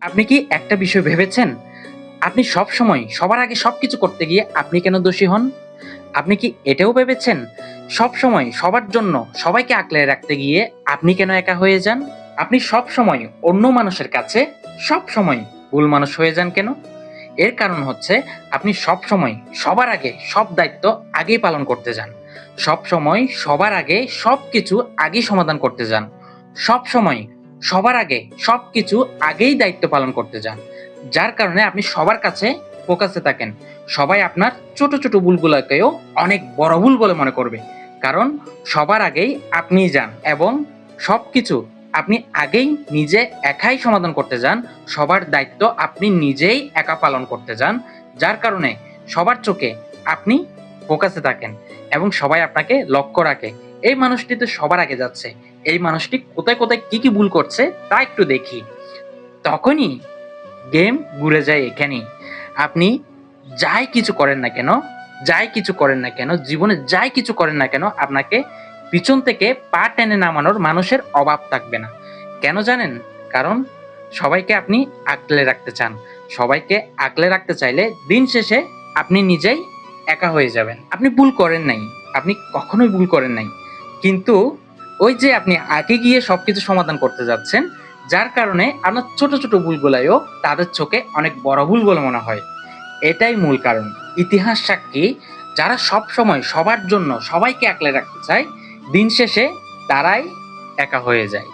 আপনি কি একটা বিষয় ভেবেছেন? আপনি সবসময় সবার আগে সবকিছু করতে গিয়ে আপনি কেন দোষী হন? আপনি কি এটাও ভেবেছেন? সবসময় সবার জন্য সবাইকে আগলে রাখতে গিয়ে আপনি কেন একা হয়ে যান? আপনি সবসময় অন্য মানুষের কাছে সবসময় ভুল মানুষ হয়ে যান কেন? এর কারণ হচ্ছে আপনি সবসময় সবার আগে সব দায়িত্ব আগেই পালন করতে যান। সবসময় সবার আগে সবকিছু আগেই সমাধান করতে যান। সবসময় সবার আগে সবকিছু আগেই দায়িত্ব পালন করতে যান। যার কারণে আপনি সবার কাছে ফোকাসে থাকেন। সবাই আপনার ছোট, ছোট ভুলগুলাকেও অনেক বড় ভুল বলে মনে করবে। কারণ সবার আগেই আপনিই যান এবং সবকিছু আপনি আগেই নিজে একাই সমাধান করতে যান। সবার দায়িত্ব আপনি নিজেই একা পালন করতে যান। যার কারণে সবার চোখে আপনি ফোকাসে থাকেন এবং সবাই আপনাকে লক্ষ্য রাখে। এই মানুষটি তো সবার আগে যাচ্ছে। এই মানুষটি কোথায়, কোথায় কি, কি ভুল করছে তা একটু দেখি। তখনই গেম ঘুরে যায় এখানেই। আপনি যাই কিছু করেন না কেন, জীবনে যাই কিছু করেন না কেন, আপনাকে পিছন থেকে পা টেনে নামানোর মানুষের অভাব থাকবে না। কেন জানেন? কারণ সবাইকে আপনি আগলে রাখতে চান। সবাইকে আগলে রাখতে চাইলে দিন শেষে আপনি নিজেই একা হয়ে যাবেন। আপনি ভুল করেন নাই। আপনি কখনোই ভুল করেন নাই। কিন্তু ওই যে আপনি আগে গিয়ে সবকিছু সমাধান করতে যাচ্ছেন, যার কারণে আপনার ছোট, ছোট ভুলগুলাও তাদের চোখে অনেক বড় ভুল বলে মনে হয়। এটাই মূল কারণ। ইতিহাস সাক্ষী, যারা সবসময় সবার জন্য সবাইকে আগলে রাখতে চায়, দিন শেষে তারাই একা হয়ে যায়।